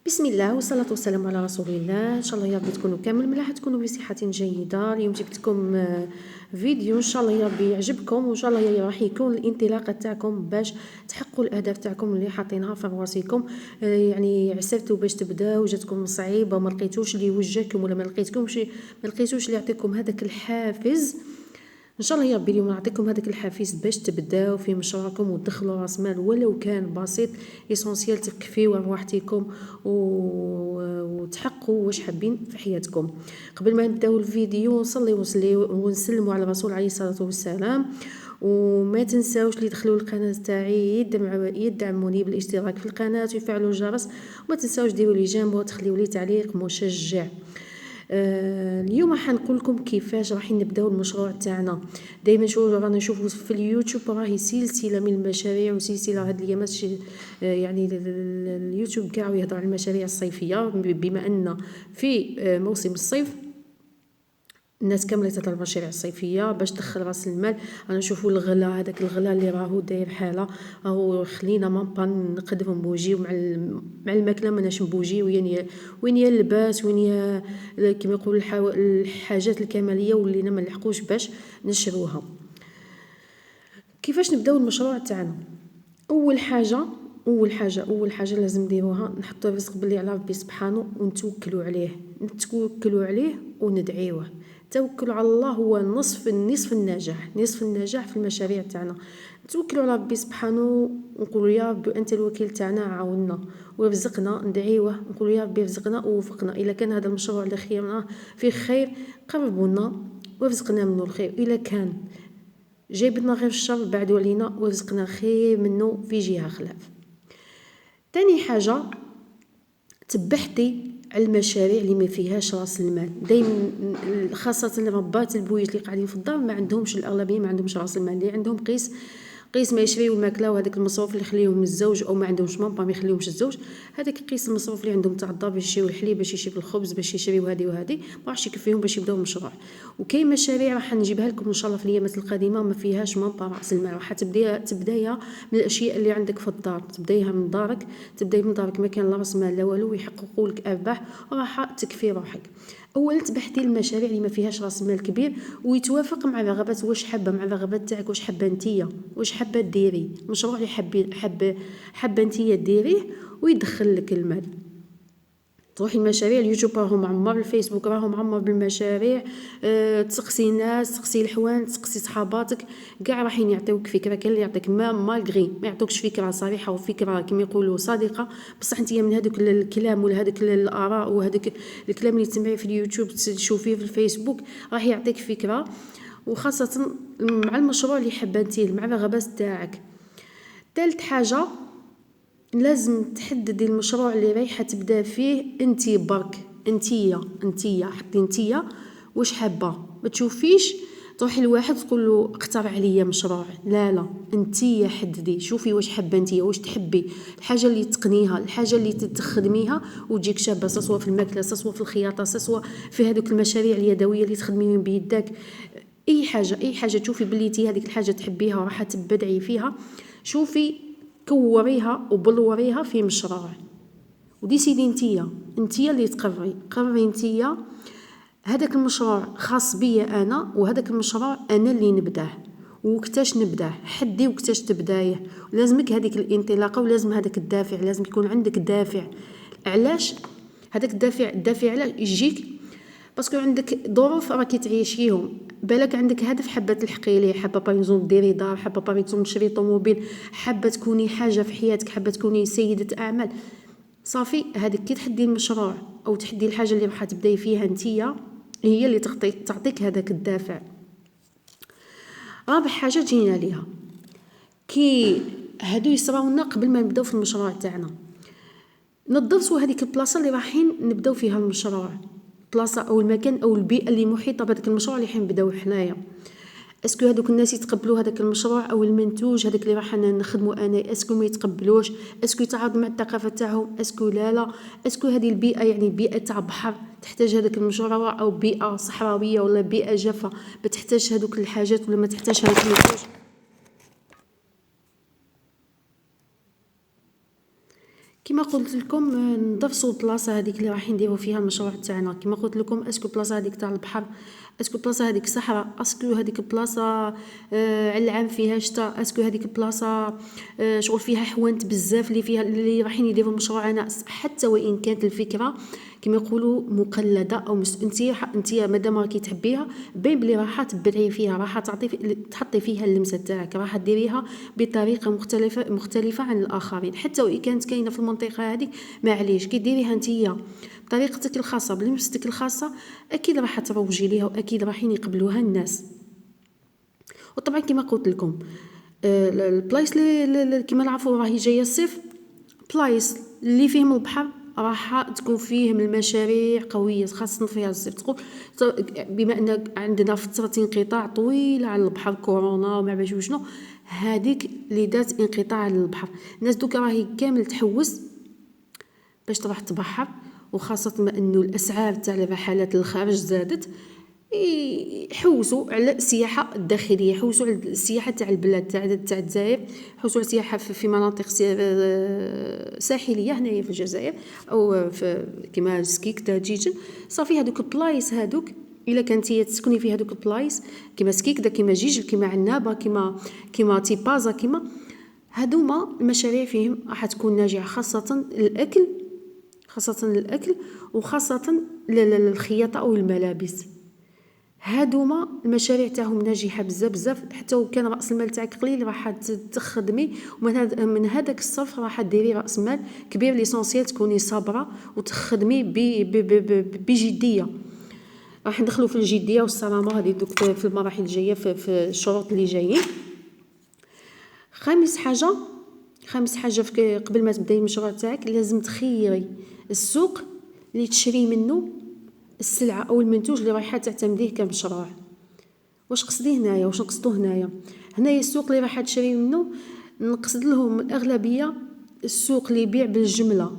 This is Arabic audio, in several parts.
بسم الله والصلاة والسلام على رسول الله. ان شاء الله يا ربي تكونوا كامل ملاح، تكونوا بصحة جيدة. اليوم جبت لكم فيديو ان شاء الله يا ربي يعجبكم، وان شاء الله راح يكون الانطلاقه تاعكم باش تحققوا الاهداف تاعكم اللي حاطينها في راسكم. يعني عسرتوا باش تبداو، جاتكم صعيبه، ما لقيتوش اللي يوجهكم ولا ما لقيتوش اللي يعطيكم هذاك الحافز. ان شاء الله يا ربي اليوم نعطيكم هذاك الحافز باش تبداو في مشروعكم وتدخلوا راس مال ولو كان بسيط، اسونسيال تكفيو ارواحتكم وتحققوا واش حابين في حياتكم. قبل ما نبداو الفيديو نصلي ونسلموا على الرسول عليه الصلاه والسلام، وما تنساوش اللي دخلوا القناه تاعي يدعموني بالاشتراك في القناه ويفعلوا الجرس، وما تنساوش ديروا لي جيم وتخليوا لي تعليق مشجع. اليوم راح نقول لكم كيفاش راح نبداو المشروع تاعنا. دائما رانا نشوفوا في اليوتيوب راهي سلسله من المشاريع وسلسله هاد الايامات يعني اليوتيوب كاع يهضر على المشاريع الصيفيه، بما ان في موسم الصيف الناس كامله تهضر المشاريع الصيفيه باش تدخل راس المال. انا نشوفوا الغلا، هذاك الغلا اللي راهو داير حاله، راهو خلينا ما نقدروا نبوجيو مع الماكله، ماناش نبوجيو وين يا اللباس، وين يا كما يقولوا الحاجات الكماليه ولينا ما نلحقوش باش نشروها. كيفاش نبداو المشروع تاعنا؟ اول حاجه لازم نديروها نحطوا الرزق باللي على ربي سبحانه ونتوكلوا عليه وندعيوه. التوكل على الله هو نصف النجاح في المشاريع تاعنا. نتوكلوا على ربي سبحانه ونقولوا يا ربي انت الوكيل تاعنا، عاوننا ورزقنا، ندعيوه نقولوا يا ربي رزقنا ووفقنا. الا كان هذا المشروع اللي خيرناه في خير قربونا ورزقنا منه الخير، الا كان جايبنا غير الشر بعدوا علينا ورزقنا خير منه في جهه خلاف. تاني حاجه تبحثي على المشاريع اللي ما فيهاش راس المال. دائما خاصه الربات البيوت اللي قاعدين في الدار ما عندهمش، الاغلبيه ما عندهمش راس المال، اللي عندهم قيس ما يشريو الماكله وهذاك المصروف اللي يخليهم الزوج، او ما عندهمش مامبا ما يخليهمش الزوج، هذاك قيس المصروف اللي عندهم تاع الدار باش يشريو الحليب، باش يشريو الخبز، باش يشريو هذه وهذه، ما راحش يكفيهم باش يبداو المشروع. وكاين مشاريع راح نجيبها لكم ان شاء الله في الايامات القادمه ما فيهاش مامبا راس المال، راح تبدايا من الاشياء اللي عندك في الدار، تبدايها من دارك، ما كان لا راس مال لا والو، ويحققوا لك ارباح وراح تكفي روحك. اولا تبحثي المشاريع اللي ما فيهاش راس مال كبير ويتوافق مع رغبات واش حابه، مع الرغبات تاعك، واش حابه نتيا، واش حابه ديري المشروع اللي حابه نتيا ديريه ويدخل لك المال. تروحي المشاريع اليوتيوب راهم معمر، الفيسبوك راهم معمر بالمشاريع، تسقسي الناس، تسقسي الحوان، تسقسي صحاباتك، كاع راحين يعطيوك فكره. كان اللي يعطيك مالغري ما يعطوكش فكره صريحه وفكره كما يقولوا صادقه، بصح انت من هذوك الكلام ولا هذوك الاراء وهذوك الكلام اللي تسمعيه في اليوتيوب تشوفيه في الفيسبوك راح يعطيك فكره، وخاصه مع المشروع اللي حابه انت، مع الرغبات تاعك. ثالث حاجه لازم تحددي المشروع اللي رايحه تبدا فيه انتي برك، انتيا حطي انتيا واش حابه، ما تشوفيش تروحي لواحد تقول له اقترح عليا مشروع، لا انتيا حددي، شوفي واش حابه انتيا، واش تحبي، الحاجه اللي تقنيها، الحاجه اللي تخدميها وتجيك شابه، سواء في الماكله، سواء في الخياطه، سواء في هذوك المشاريع اليدويه اللي تخدميهم بيدك، اي حاجه تشوفي بلي انتي هذيك الحاجه تحبيها وراح تبدعي فيها، شوفي كوريها وبلوريها في مشروع وديسيدي انتيا اللي قرري انتيا هذاك المشروع خاص بيا انا، وهذاك المشروع انا اللي نبداه وكتاش نبداه، حدي وكتاش تبدايه. لازمك هذيك الانطلاقه ولازم هذاك الدافع، لازم يكون عندك دافع. علاش هذاك الدافع علاش يجيك؟ باسكو عندك ظروف راكي تعيشيهم، بالك عندك هدف حابه تلحقي ليه، حابه باغ ديري دار، حابه باغ تشري طوموبيل، حابه تكوني حاجه في حياتك، حابه تكوني سيده اعمال. صافي هذيك كي تحدي المشروع او تحدي الحاجه اللي راح تبداي فيها نتيا، هي اللي تعطيك هذاك الدافع. رابع حاجه جينا ليها كي هادو يصراونا قبل ما نبداو في المشروع تاعنا، نضبطوا هذيك البلاصه اللي رايحين نبداو فيها المشروع، بلاصه او المكان او البيئه اللي محيطه بهذاك المشروع اللي حنبداو حنايا. اسكو هذوك الناس يتقبلوا هذاك المشروع او المنتوج هذاك اللي راح نخدموا انا، اسكو ما يتقبلوش، اسكو يتعارض مع الثقافه تاعهم، اسكو لا اسكو هذه البيئه يعني بيئه تاع بحر تحتاج هذاك المشروع، او بيئه صحراويه ولا بيئه جافه بتحتاج هذوك الحاجات ولا ما تحتاج هذاك المنتوج. كما قلت لكم نضفسوا البلاصه هذيك اللي راح نديروا فيها المشروع تاعنا. كما قلت لكم اسكو البلاصه هذيك تاع البحر، اسكو البلاصه هذيك صحراء، اسكو هذيك البلاصه على العام فيها شتاء، اسكو هذيك البلاصه شغل فيها حوانت بزاف اللي فيها اللي رايحين يديروا المشروع. انا حتى وان كانت الفكره كما يقولوا مقلده او انت مادام راكي تحبيها باين بلي راح تبدعي فيها، راح تحطي فيها اللمسه تاعك، راح ديريها بطريقه مختلفه عن الاخرين. حتى وان كانت كاينه في المنطقه هذه معليش كي ديريها نتيا بطريقتك الخاصه بلمستك الخاصه اكيد راح تروجي ليها واكيد راحين يقبلوها الناس. وطبعا كما قلت لكم البلايص اللي كما نعرفوا راهي جايه الصيف، بلايص اللي فيهم البحر راح تكون فيهم المشاريع قويه خاصه في الصيف. تقول بما ان عندنا فتره انقطاع طويله على البحر، كورونا وما باش وشنو، هذيك اللي دات انقطاع على البحر، الناس دوكا راهي كامل تحوس باش تروح تبحر. وخاصه ما انه الاسعار تاع الرحلات للخارج زادت، يحوسوا على السياحه الداخليه، يحوسوا على السياحه تاع البلاد تاع الجزائر، يحوسوا على السياحه في مناطق ساحليه هنايا في الجزائر او في كيما سكيك تاجيجن. صافي هذوك البلايص هذوك الا كنتي تسكني في هذوك البلايص كيما سكيك كيما جيجل كيما عنابه كيما تيبازا كيما هذوما المشاريع فيهم راح تكون ناجحه، خاصه الاكل وخاصه الخياطه او الملابس. هادوما المشاريع تاعهم ناجحه بزاف حتى وكان راس المال تاعك قليل راح تخدمي ومن هذاك الصرف راح ديري راس مال كبير. ليسونسيال تكوني صابره وتخدمي بجديه. راح ندخلوا في الجديه والصرامه هذه دوك في المراحل الجايه في الشروط اللي جايين. خامس حاجه قبل ما تبداي المشروع تاعك لازم تخيري السوق اللي تشري منه السلعه او المنتوج اللي رايحه تعتمديه كمشروع. واش قصدي هنايا؟ واش نقصدو هنايا السوق اللي رايحه تشري منه نقصد لهم الاغلبيه السوق اللي يبيع بالجمله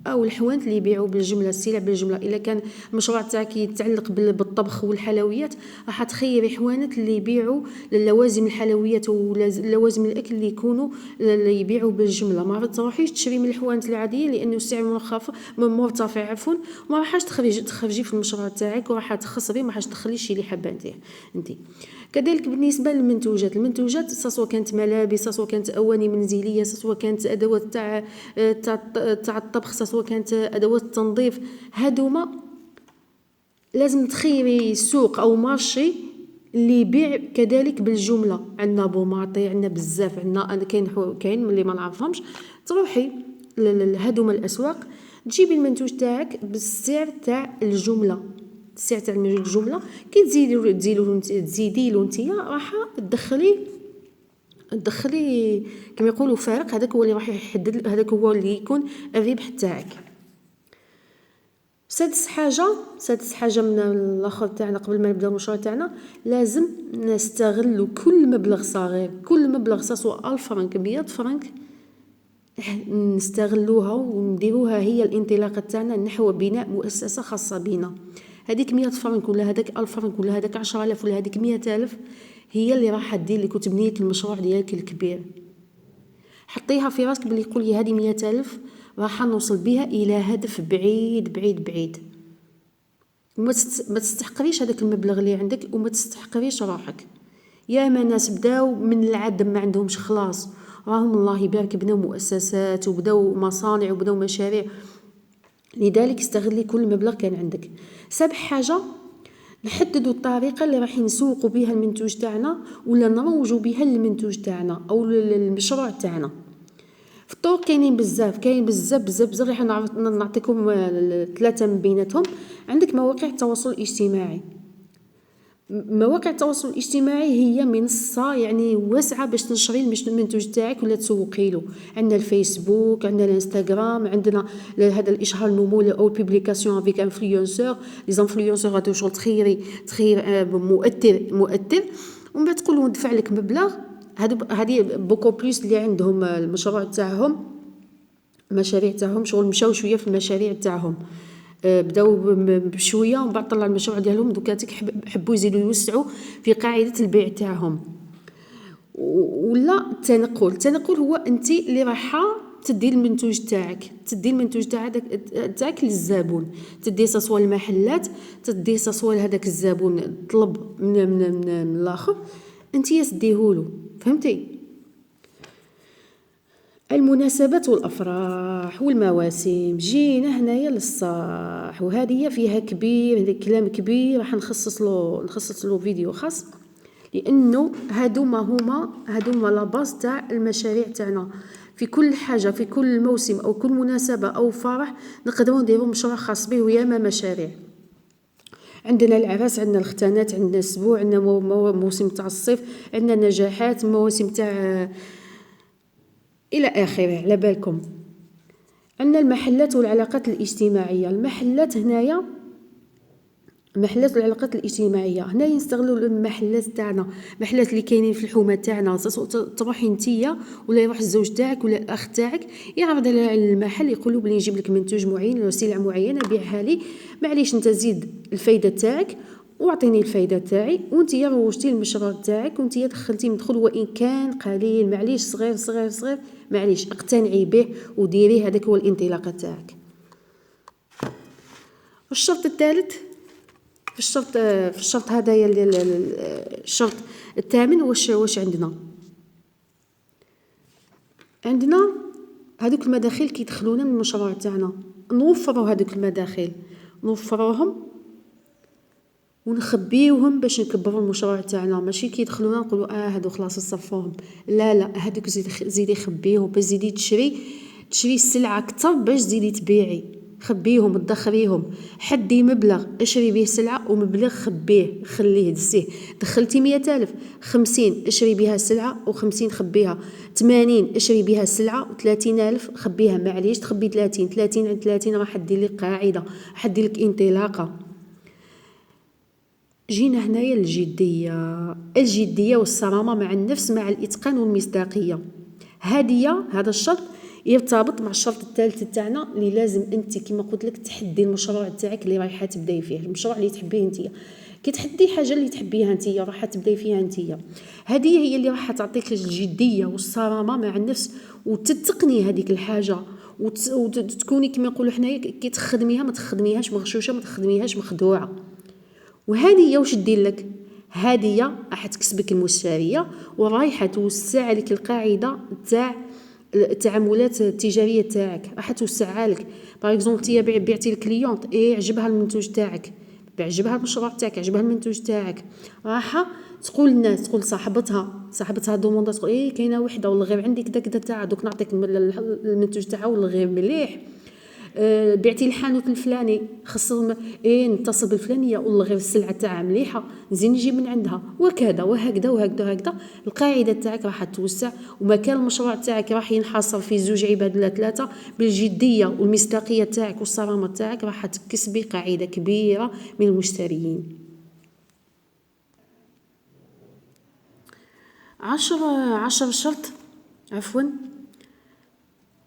او الحوانت اللي يبيعوا بالجمله، السلع بالجمله. الا كان المشروع تاعك يتعلق بالطبخ والحلويات راح تخيري حوانت اللي يبيعوا اللوازم الحلويات ولوازم الاكل اللي يكونوا اللي يبيعوا بالجمله. ما تروحيش تشري من الحوانت العاديه لانه السعر مرتفع عفوا، ما راحش تخرجي في المشروع تاعك وراح تخسري، ما راحش تدخلي الشيء اللي حابه انت. كذلك بالنسبه للمنتوجات سواء كانت ملابس، سواء كانت اواني منزليه، سواء كانت ادوات تاع الطبخ، سواء كانت ادوات التنظيف، هادوما لازم تخيري سوق او مارشي اللي يبيع كذلك بالجمله. عندنا بوماطي، عندنا بزاف، عندنا كاين اللي ما نعرفهمش. تروحي هادوما الاسواق تجيبي المنتوج تاعك بالسعر تاع الجمله، السعر تاع الجمله. كي تزيدي له نتيا راح تدخلي كما يقولوا فارق. هذاك هو اللي راح يحدد، هذاك هو اللي يكون الربح تاعك. سادس حاجه من الاخر تاعنا قبل ما نبداو المشروع تاعنا، لازم نستغلوا كل مبلغ صغير، كل مبلغ سواء 1000 فرنك 100 فرنك نستغلوها ونديروها هي الانطلاقه تاعنا نحو بناء مؤسسه خاصه بنا. هذيك 100 فرنك ولا هذاك 1000 فرنك ولا هذاك 10000 ولا هذيك 100000 هي اللي راح دير لك وتبني لك المشروع ديالك الكبير. حطيها في راسك بلي يقول لي هذه 100000 راح نوصل بها الى هدف بعيد بعيد بعيد. ما تستحقريش هذاك المبلغ اللي عندك وما تستحقريش روحك. يا ما ناس بداو من العدم ما عندهمش خلاص، راهم الله يبارك بناو مؤسسات وبداو مصانع وبداو مشاريع. لذلك استغلي كل مبلغ كان عندك. سابع حاجه نحددوا الطريقه اللي راح نسوقوا بها المنتوج تاعنا ولا نروجوا بها المنتوج تاعنا او المشروع تاعنا. في الطرق كاين بزاف راح نعطيكم 3 من بيناتهم. عندك مواقع التواصل الاجتماعي. مواقع التواصل الاجتماعي هي منصه يعني واسعه باش تنشري المنتوج تاعك ولا تسوقي له. عندنا الفيسبوك، عندنا الانستغرام، عندنا هذا الاشهار الممول او بوبليكاسيون افيك انفلونسور. لي زانفلونسور هادو شغل تخير مؤثر ومن بعد تقول له ندفع لك مبلغ. هذه بوكو بليس اللي عندهم المشروع تاعهم، المشاريع تاعهم شغل مشاو شويه في المشاريع تاعهم، بداو بشويه ومن بعد طلع المشروع ديالهم دوكاتيك حبوا يزيدوا يوسعوا في قاعده البيع تاعهم. ولا التنقل هو انت اللي رايحه تدي المنتوج تاعك، تدي المنتوج تاعك للزبون، تدي سواء المحلات، تدي سواء هذاك الزبون طلب من الاخر انتيا تديهولو. فهمتي؟ المناسبات والافراح والمواسم جينا هنايا للصح، وهذه فيها كبير، هذا كلام كبير راح نخصص له فيديو خاص، لانه هادوما لا باز تاع المشاريع تاعنا. في كل حاجه، في كل موسم او كل مناسبه او فرح نقدروا نديروا مشروع خاص به، وياما مشاريع. عندنا العراس، عندنا الختانات، عندنا السبوع، عندنا موسم تاع الصيف، عندنا نجاحات، مواسم تاع الى اخره. على بالكم عندنا المحلات والعلاقات الاجتماعيه. المحلات والعلاقات الاجتماعيه هنايا نستغلوا المحلات تاعنا، محلات اللي كاينين في الحومه تاعنا. تروحي نتيا ولا يروح الزوج تاعك ولا الاخ تاعك يعرض على المحل، يقولوا بلي نجيب لك منتوج معين ولا سلعه معينه بيعها لي، معليش انت زيد الفايده تاعك واعطيني الفايده تاعي، وانتيا روجتي المشروع تاعك، وانتيا دخلتي مدخول وان كان قليل، معليش صغير صغير صغير، معليش اقتنعي به وديريه، هذاك هو الانطلاقه تاعك. الشرط الثالث في الشرط هذايا الشرط الثامن، واش عندنا هذوك المداخيل كيدخلونا من المشروع تاعنا، نوفروا هذوك المداخيل، نوفروهم ونخبيوهم باش نكبروا المشروع تاعنا. ماشي كيدخلونا نقولوا هادو خلاص نصفوهم، لا هذوك زيدي خبيهم باش زيدي تشري السلعه اكثر، باش زيدي تبيعي. خبيهم ادخريهم، حدي مبلغ اشري به سلعه، ومبلغ خبيه خليه دسيه. دخلتي 100,000، 50 اشري بها سلعه و50 خبيها، 80 اشري بها سلعه و30,000 خبيها. معليش تخبي 30 عند 30 راح دير لك قاعده، راح دير لك انطلاقه. جينا هنايا الجديه والصرامه مع النفس، مع الاتقان والمصداقيه. هذا الشرط يرتبط مع الشرط الثالث تاعنا، اللي لازم انت كما قلت لك تحدي المشروع تاعك اللي رايحه تبداي فيه، المشروع اللي تحبيه انت. كي تحدي حاجه اللي تحبيها انت راح تبداي فيها انت، هذه هي اللي راح تعطيك الجديه والصرامه مع النفس، وتتقني هذيك الحاجه، وتكوني كما نقولوا حنايا كي تخدميها ما تخدميهاش مغشوشه، ما تخدميهاش مخدوعه. وهذه هي واش دير لك، هذه راح تكسبك المشتريه، ورايحه توسع لك القاعده تاع التعاملات التجاريه تاعك، راح توسعها لك. باغ اكزومبل تي بعتي الكليونط عجبها المنتوج تاعك، عجبها المشروع تاعك، عجبها المنتوج تاعك، راح تقول للناس، تقول صاحبتها دوموندا، تقول كاينه وحده والله غير عندي كذا كذا تاع دوك نعطيك المنتوج تاعها والله غير مليح. بعتي الحانوت الفلاني، خصهم نتصل بالفلانيه والله غير السلعه تاعها مليحه، نزيد نجيب من عندها، وكذا وهكذا. القاعده تاعك راح توسع، ومكان المشروع تاعك راح ينحصر في 2 عباد ولا 3. بالجديه والمصداقيه تاعك والصرامه تاعك راح تكسبي قاعده كبيره من المشترين. 10 شرط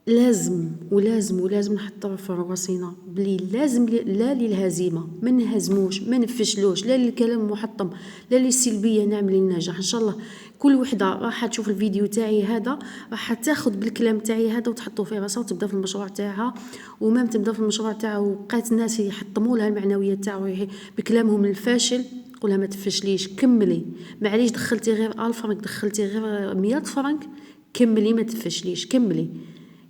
لازم نحطوا في راسنا بلي لازم لا للهزيمه، ما نهزموش، ما نفشلوش، لا للكلام المحطم، لا للسلبيه نعمل النجاح. ان شاء الله كل وحده راح تشوف الفيديو تاعي هذا راح تاخذ بالكلام تاعي هذا وتحطه في راسها وتبدا في المشروع تاعها، وما تبدا في المشروع تاعها وبقات الناس يحطموا لها المعنويه تاعها بكلامهم الفاشل، قولها ما تفشليش، كملي. معليش دخلتي غير 1000 فرنك، دخلتي غير 100 فرنك، كملي ما تفشليش، كملي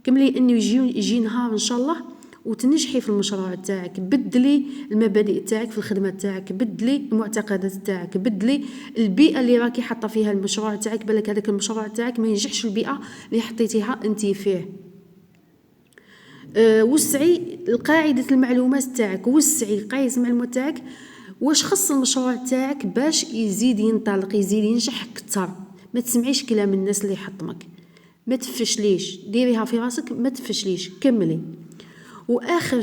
انه يجي نهار ان شاء الله وتنجحي في المشروع تاعك. بدلي المبادئ تاعك في الخدمه تاعك، بدلي المعتقدات تاعك، بدلي البيئه اللي راكي حاطه فيها المشروع تاعك. بالك هذاك المشروع تاعك ما ينجحش البيئه اللي حطيتيها انت فيه. وسعي قاعده المعلومات تاعك، واش خص المشروع تاعك باش يزيد ينطلق، يزيد ينجح اكثر. ما تسمعيش كلام الناس اللي يحطمك، ما تفشليش، ديريها في راسك، ما تفشليش، كملي. واخر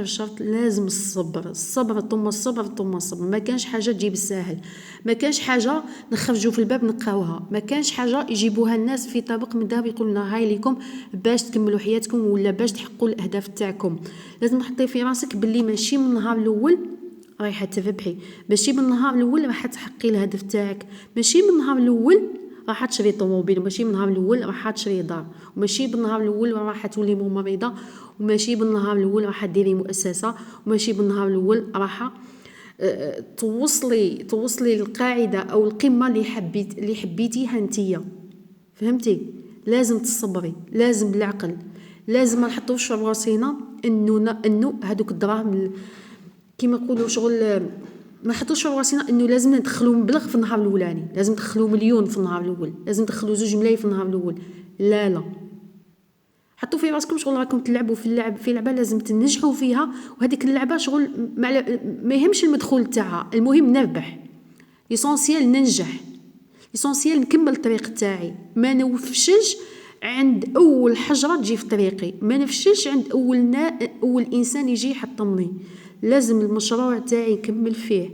شرط لازم الصبر ثم الصبر. ما كانش حاجه تجيب الساهل، ما كانش حاجه نخرجوا في الباب نلقاوها، ما كانش حاجه يجيبوها الناس في طبق من ذهب يقولوا لنا هاي ليكم باش تكملوا حياتكم ولا باش تحققوا الاهداف تاعكم. لازم تحطي في راسك باللي ماشي من النهار الاول رايحه تربحي، ماشي من النهار الاول راح تحققي الهدف تاعك، ماشي من النهار الاول راح تشري طوموبيل، وماشي من النهار الاول راح تشري دار، وماشي بالنهار الاول راح تولي ممرضه، وماشي بالنهار الاول راح ديري مؤسسه، وماشي بالنهار الاول راح توصلي للقاعده او القمه اللي حبيتيها نتيا. فهمتي؟ لازم تصبري، لازم بالعقل، لازم ما نحطوش في راسينا انه هذوك الدراهم كيما نقولوا شغل، ما نحطوش في راسنا انه لازم ندخلوا مبلغ في النهار الاولاني، لازم ندخلوا مليون في النهار الاول، لازم ندخلوا 2 ملايين في النهار الاول. لا لا، حطوا في راسكم شغل راكم تلعبوا في لعبه لازم تنجحوا فيها، وهذيك اللعبه شغل ما يهمش المدخول تاعها، المهم نربح، ليسونسيال ننجح، ليسونسيال نكمل الطريق تاعي، ما نفشلش عند اول حجره تجي في طريقي، ما نفشلش عند اول انسان يجي يحطمني، لازم المشروع تاعي نكمل فيه.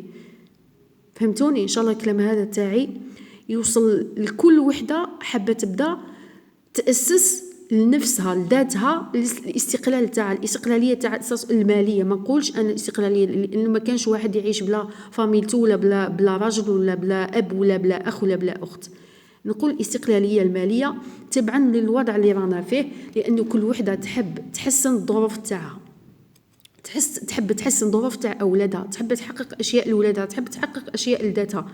فهمتوني؟ ان شاء الله الكلام هذا تاعي يوصل لكل وحده حابه تبدا تاسس لنفسها لذاتها، الاستقلال تاع الاستقلاليه تاع الاساس الماليه. ما نقولش انا الاستقلاليه لانه ما كانش واحد يعيش بلا فاميلتو ولا بلا راجل ولا بلا اب ولا بلا اخ ولا بلا اخت. نقول الاستقلاليه الماليه تبعا للوضع اللي رانا فيه، لانه كل وحده تحب تحسن الظروف تاعها، تحب تحسن ظروف تاع اولادها، تحب تحقق اشياء لاولادها، تحب تحقق اشياء لذاتها.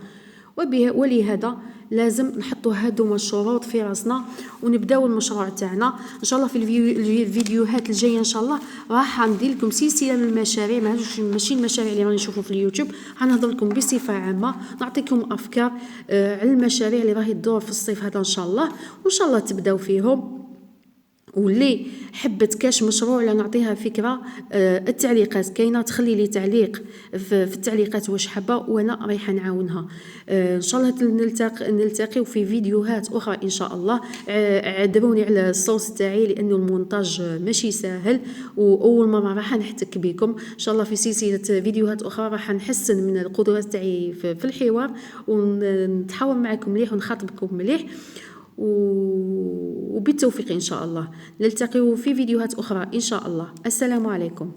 ولهذا لازم نحطوا هادو الشروط في راسنا ونبداو المشروع تاعنا. ان شاء الله في الفيديوهات الجايه ان شاء الله راح ندير لكم سلسله من المشاريع، ماشي المشاريع اللي راني نشوفوا في اليوتيوب، غنهضر لكم بصفه عامه، نعطيكم افكار على المشاريع اللي راهي تدور في الصيف هذا ان شاء الله، وان شاء الله تبداو فيهم. واللي حبت كاش مشروع ولا نعطيها فكره، التعليقات كاينه، تخلي لي تعليق في التعليقات واش حابه وانا رايحه نعاونها. ان شاء الله نلتقي في فيديوهات اخرى ان شاء الله. عذروني على الصوت تاعي لانه المونتاج ماشي سهل، واول مره راح نحتك بكم. ان شاء الله في سلسله فيديوهات اخرى راح نحسن من القدرات تاعي في الحوار، ونتحاور معكم مليح ونخاطبكم مليح، وبالتوفيق إن شاء الله. نلتقي في فيديوهات أخرى إن شاء الله. السلام عليكم.